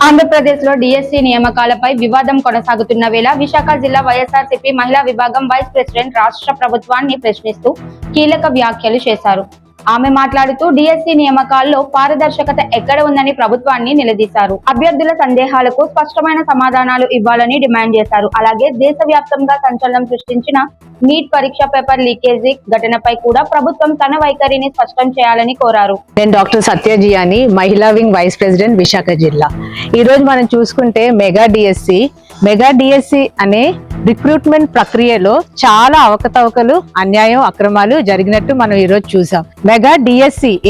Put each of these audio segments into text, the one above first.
ఆంధ్రప్రదేశ్ లో డిఎస్సి నియామకాలపై వివాదం కొనసాగుతున్న వేళ విశాఖ జిల్లా వైఎస్ఆర్సీపీ మహిళా విభాగం వైస్ ప్రెసిడెంట్ రాష్ట్ర ప్రభుత్వాన్ని ప్రశ్నిస్తూ కీలక వ్యాఖ్యలు చేశారు. ఆమె మాట్లాడుతూ డిఎస్సి నియామకాల్లో పారదర్శకత ఎక్కడ ఉందని ప్రభుత్వాన్ని నిలదీశారు. అభ్యర్థుల సందేహాలకు స్పష్టమైన సమాధానాలు ఇవ్వాలని డిమాండ్ చేశారు. అలాగే దేశవ్యాప్తంగా సంచలనం సృష్టించిన నీట్ పరీక్ష పేపర్ లీకేజీ ఘటనపై కూడా ప్రభుత్వం తన వైఖరిని స్పష్టం చేయాలని కోరారు. నేను డాక్టర్ సత్యజియాని, మహిళా వింగ్ వైస్ ప్రెసిడెంట్, విశాఖ జిల్లా. ఈ రోజు మనం చూసుకుంటే మెగా డిఎస్సి అనే రిక్రూట్మెంట్ ప్రక్రియలో చాలా అవకతవకలు, అన్యాయం, అక్రమాలు జరిగినట్టు మనం ఈరోజు చూసాం.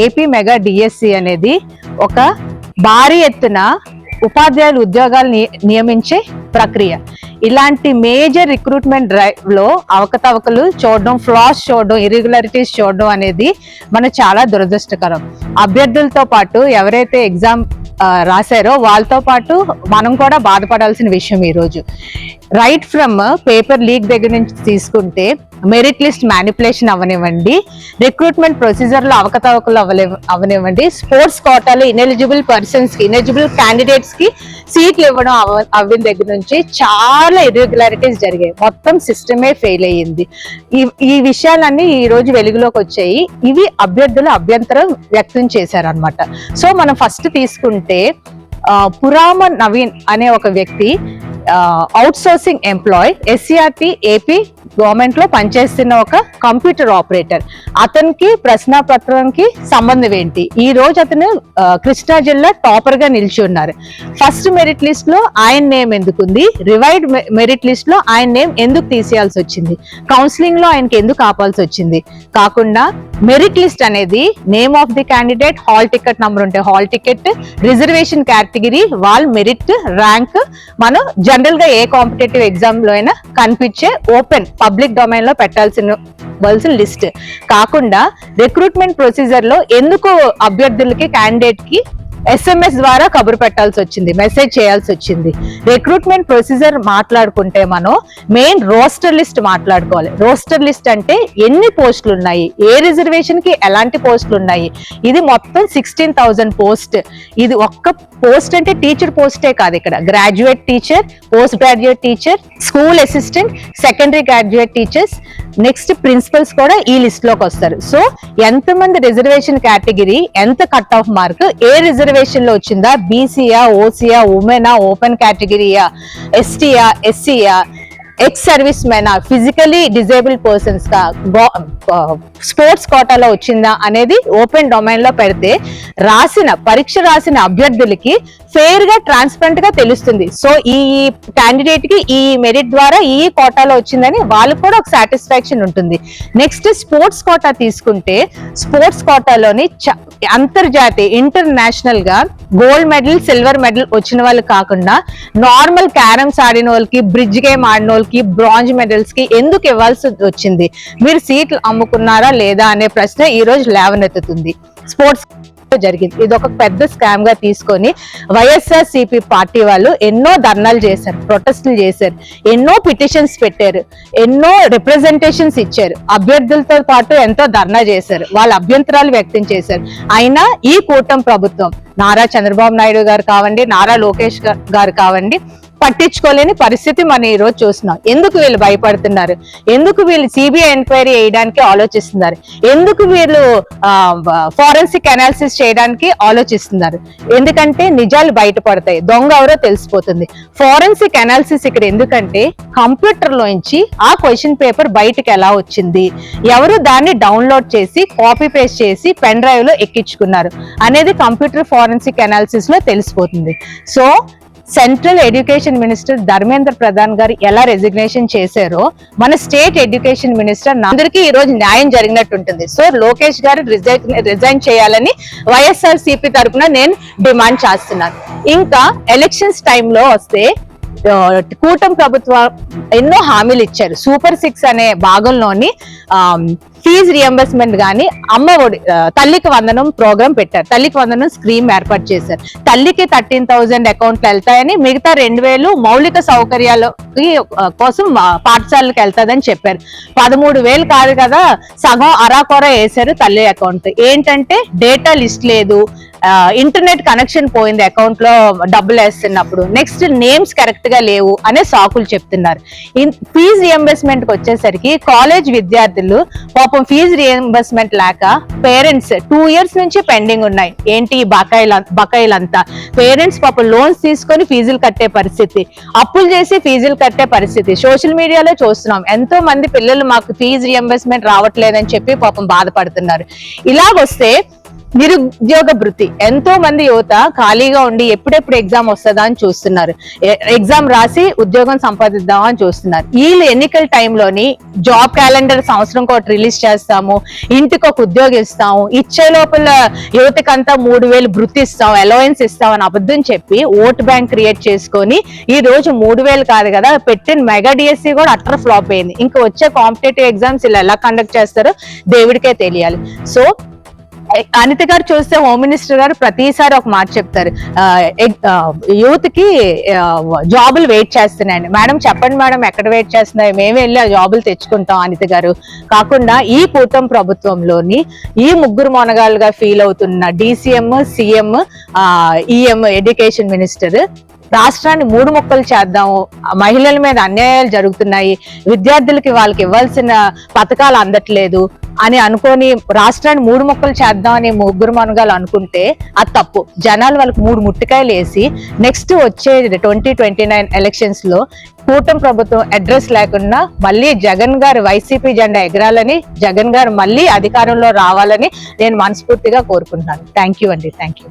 ఏపీ మెగా డిఎస్సి అనేది ఒక భారీ ఎత్తున ఉపాధ్యాయులు ఉద్యోగాలు నియమించే ప్రక్రియ. ఇలాంటి మేజర్ రిక్రూట్మెంట్ డ్రైవ్ లో అవకతవకలు చూడడం, ఫ్లాస్ చూడడం, ఇర్రెగ్యులారిటీస్ చూడడం అనేది మనకు చాలా దురదృష్టకరం. అభ్యర్థులతో పాటు ఎవరైతే ఎగ్జామ్ రాశారో వాళ్ళతో పాటు మనం కూడా బాధపడాల్సిన విషయం ఈరోజు. రైట్ ఫ్రమ్ పేపర్ లీక్ దగ్గర నుంచి తీసుకుంటే మెరిట్ లిస్ట్ మ్యానిపులేషన్ అవనివ్వండి, రిక్రూట్మెంట్ ప్రొసీజర్లో అవకతవకలు అవనివ్వండి, స్పోర్ట్స్ కోటాలో ఇనెలిజిబుల్ పర్సన్స్ కి, ఇనెలిజిబుల్ క్యాండిడేట్స్ కి సీట్లు ఇవ్వడం అవిన దగ్గర నుంచి చాలా ఇర్రెగ్యులారిటీస్ జరిగాయి. మొత్తం సిస్టమే ఫెయిల్ అయ్యింది. ఈ విషయాలన్నీ ఈ రోజు వెలుగులోకి వచ్చాయి. ఇవి అభ్యర్థులు అభ్యంతరం వ్యక్తం చేశారనమాట. సో మనం ఫస్ట్ తీసుకుంటే పురామ నవీన్ అనే ఒక వ్యక్తి outsourcing employee, SCRT AP government లో పనిచేస్తున్న ఒక కంప్యూటర్ ఆపరేటర్. అతనికి ప్రశ్నాపత్రానికి సంబంధం ఏంటి? ఈ రోజు అతను కృష్ణా జిల్లా టాపర్ గా నిలిచి ఉన్నారు. ఫస్ట్ మెరిట్ లిస్ట్ లో ఆయన నేమ్ ఎందుకుంది? రివైడ్ మెరిట్ లిస్ట్ లో ఆయన నేమ్ ఎందుకు తీసేయాల్సి వచ్చింది? కౌన్సిలింగ్ లో ఆయనకి ఎందుకు ఆపాల్సి వచ్చింది? కాకుండా మెరిట్ లిస్ట్ అనేది name of the candidate, hall ticket number ఉంటే హాల్ టికెట్, రిజర్వేషన్ కేటగిరీ, వాళ్ళ మెరిట్, ర్యాంక్ మనం జనరల్ గా ఏ కాంపిటేటివ్ ఎగ్జామ్ లో అయినా కనిపించే ఓపెన్ పబ్లిక్ డొమైన్ లో పెట్టాల్సిన లిస్ట్ కాకుండా రిక్రూట్మెంట్ ప్రొసీజర్ లో ఎందుకు అభ్యర్థులకి, క్యాండిడేట్ కి SMS ద్వారా కబురు పెట్టాల్సి వచ్చింది, మెసేజ్ చేయాల్సి వచ్చింది? రిక్రూట్మెంట్ ప్రొసీజర్ మాట్లాడుకుంటే మనం మెయిన్ రోస్టర్ లిస్ట్ మాట్లాడుకోవాలి. రోస్టర్ లిస్ట్ అంటే ఎన్ని పోస్టులు ఉన్నాయి, ఏ రిజర్వేషన్ కి ఎలాంటి పోస్టులు ఉన్నాయి. ఇది మొత్తం 16,000 పోస్ట్. ఇది ఒక్క పోస్ట్ అంటే టీచర్ పోస్టే కాదు, ఇక్కడ graduate teacher, post graduate teacher, school assistant, secondary graduate teachers, next principals కూడా ఈ లిస్ట్ లోకి వస్తారు. సో ఎంతమంది రిజర్వేషన్ కేటగిరీ, ఎంత కట్ ఆఫ్ మార్క్, ఏ రిజర్వేషన్ లో వచ్చిందా, బీసీయా, ఓసీయా, ఉమెనా, ఓపెన్ కేటగిరీయా, STయా, SCయా, ఎక్స్ సర్వీస్ మెనా, ఫిజికలీ డిజేబుల్ పర్సన్స్ గా, స్పోర్ట్స్ కోటాలో వచ్చిందా అనేది ఓపెన్ డొమైన్ లో పెడితే పరీక్ష రాసిన అభ్యర్థులకి ఫెయిర్ గా, ట్రాన్స్పరెంట్ గా తెలుస్తుంది. సో ఈ క్యాండిడేట్ కి ఈ మెరిట్ ద్వారా ఈ కోటాలో వచ్చిందని వాళ్ళకి కూడా ఒక సాటిస్ఫాక్షన్ ఉంటుంది. నెక్స్ట్ స్పోర్ట్స్ కోటా తీసుకుంటే స్పోర్ట్స్ కోటాలోని అంతర్జాతీయ, ఇంటర్నేషనల్ గా గోల్డ్ మెడల్, సిల్వర్ మెడల్ వచ్చిన వాళ్ళు కాకుండా నార్మల్ క్యారమ్స్ ఆడిన వాళ్ళకి, బ్రిడ్జ్ గేమ్ ఆడిన వాళ్ళకి, బ్రాంజ్ మెడల్స్ కి ఎందుకు ఇవ్వాల్సి వచ్చింది? మీరు సీట్లు అమ్ముకున్నారా లేదా అనే ప్రశ్న ఈ రోజు లేవనెత్తుతుంది. స్పోర్ట్స్ జరిగింది. ఇది ఒక పెద్ద స్కామ్ గా తీసుకొని వైఎస్ఆర్సీపీ పార్టీ వాళ్ళు ఎన్నో ధర్నాలు చేశారు, ప్రొటెస్టులు చేశారు, ఎన్నో పిటిషన్స్ పెట్టారు, ఎన్నో రిప్రజెంటేషన్స్ ఇచ్చారు, అభ్యర్థులతో పాటు ఎంతో ధర్నా చేశారు, వాళ్ళ అభ్యంతరాలు వ్యక్తం చేశారు. అయినా ఈ కూటమి ప్రభుత్వం, నారా చంద్రబాబు నాయుడు గారు కావండి, నారా లోకేష్ గారు కావండి, పట్టించుకోలేని పరిస్థితి మనం ఈ రోజు చూస్తున్నాం. ఎందుకు వీళ్ళు భయపడుతున్నారు? ఎందుకు వీళ్ళు సిబిఐ ఎంక్వైరీ చేయడానికి ఆలోచిస్తున్నారు? ఎందుకు వీళ్ళు ఫోరెన్సిక్ అనాలిసిస్ చేయడానికి ఆలోచిస్తున్నారు? ఎందుకంటే నిజాలు బయటపడతాయి, దొంగ ఎవరో తెలిసిపోతుంది. ఫోరెన్సిక్ అనాలిసిస్ ఇక్కడ ఎందుకంటే కంప్యూటర్ లోంచి ఆ క్వశ్చన్ పేపర్ బయటకు ఎలా వచ్చింది, ఎవరు దాన్ని డౌన్లోడ్ చేసి కాపీ పేస్ట్ చేసి పెన్ డ్రైవ్ లో ఎక్కించుకున్నారు అనేది కంప్యూటర్ ఫోరెన్సిక్ అనాలిసిస్ లో తెలిసిపోతుంది. So central education minister Dharmendra Pradhan గారు ఎలా రెసిగ్నేషన్ చేశారో మన స్టేట్ ఎడ్యుకేషన్ మినిస్టర్ అందరికీ ఈ రోజు న్యాయం జరిగినట్టు ఉంటుంది. సో లోకేష్ గారు రిజైన్ చేయాలని వైఎస్ఆర్సీపీ తరఫున నేను డిమాండ్ చేస్తున్నాను. ఇంకా ఎలక్షన్స్ టైంలో వస్తే కూటమి ప్రభుత్వం ఎన్నో హామీలు ఇచ్చారు. సూపర్ 6 అనే భాగంలోని ఫీజు రియంబర్స్మెంట్ గానీ, అమ్మ ఒడి, తల్లికి వందనం ప్రోగ్రామ్ పెట్టారు, తల్లికి వందనం స్కీమ్ ఏర్పాటు చేశారు. తల్లికి 13,000 అకౌంట్లు వెళ్తాయని, మిగతా 2,000 మౌలిక సౌకర్యాల కోసం పాఠశాలకు వెళ్తాదని చెప్పారు. 13,000 కాదు కదా, సగం అరాకొర వేశారు తల్లి అకౌంట్. ఏంటంటే డేటా లిస్ట్ లేదు, ఇంటర్నెట్ కనెక్షన్ పోయింది, అకౌంట్ లో డబ్బులు వేస్తున్నప్పుడు. నెక్స్ట్ నేమ్స్ కరెక్ట్ గా లేవు అనే సాకులు చెప్తున్నారు. ఫీజు రియంబర్స్మెంట్ కి వచ్చేసరికి కాలేజ్ విద్యార్థులు పాపం ఫీజు రియంబర్స్మెంట్ లేక పేరెంట్స్ 2 years నుంచి పెండింగ్ ఉన్నాయి. ఏంటి ఈ బకాయిలంతా పేరెంట్స్ పాపం లోన్స్ తీసుకొని ఫీజులు కట్టే పరిస్థితి, అప్పులు చేసి ఫీజులు కట్టే పరిస్థితి సోషల్ మీడియాలో చూస్తున్నాం. ఎంతో మంది పిల్లలు మాకు ఫీజు రియంబర్స్మెంట్ రావట్లేదని చెప్పి పాపం బాధపడుతున్నారు. ఇలాగొస్తే నిరుద్యోగ భృతి, ఎంతో మంది యువత ఖాళీగా ఉండి ఎప్పుడెప్పుడు ఎగ్జామ్ వస్తుందా అని చూస్తున్నారు. ఎగ్జామ్ రాసి ఉద్యోగం సంపాదిద్దాం అని చూస్తున్నారు. వీళ్ళు ఎన్నికల టైంలోని జాబ్ క్యాలెండర్ సంవత్సరం ఒకటి రిలీజ్ చేస్తాము, ఇంటికి ఒక ఉద్యోగం ఇస్తాము, ఇచ్చే లోపల యువతకంతా 3,000 భృతి ఇస్తాం, అలవెన్స్ ఇస్తాం అని అబద్ధం చెప్పి ఓట్ బ్యాంక్ క్రియేట్ చేసుకొని ఈ రోజు 3,000 కాదు కదా పెట్టిన మెగా డిఎస్సి కూడా అట్టర్ ఫ్లాప్ అయింది. ఇంకా వచ్చే కాంపిటేటివ్ ఎగ్జామ్స్ ఇలా ఎలా కండక్ట్ చేస్తారో దేవుడికే తెలియాలి. సో అనిత గారు చూస్తే హోమ్ మినిస్టర్ గారు ప్రతిసారి ఒక మాట చెప్తారు, యూత్ కి జాబులు వెయిట్ చేస్తున్నాయండి. మేడం చెప్పండి మేడం, ఎక్కడ వెయిట్ చేస్తున్నాయి, మేము వెళ్ళి ఆ జాబులు తెచ్చుకుంటాం. అనిత గారు కాకుండా ఈ కూటమి ప్రభుత్వంలోని ఈ ముగ్గురు మొనగాళ్ళుగా ఫీల్ అవుతున్న DCM, CM, EM education minister రాష్ట్రాన్ని 3 ముక్కలు చేద్దాము, మహిళల మీద అన్యాయాలు జరుగుతున్నాయి, విద్యార్థులకి వాళ్ళకి ఇవ్వాల్సిన పథకాలు అందట్లేదు అని అనుకొని రాష్ట్రాన్ని 3 ముక్కలు చేద్దాం అని ముగ్గురు మనగాలు అనుకుంటే అది తప్పు. జనాలు వాళ్ళకి 3 ముట్టికాయలు వేసి నెక్స్ట్ వచ్చే 2029 ఎలక్షన్స్ లో కూటమి ప్రభుత్వం అడ్రస్ లేకుండా మళ్ళీ జగన్ గారు వైసీపీ జెండా ఎగరాలని, జగన్ గారు మళ్ళీ అధికారంలో రావాలని నేను మనస్ఫూర్తిగా కోరుకుంటున్నాను. థ్యాంక్ యూ అండి. Thank you.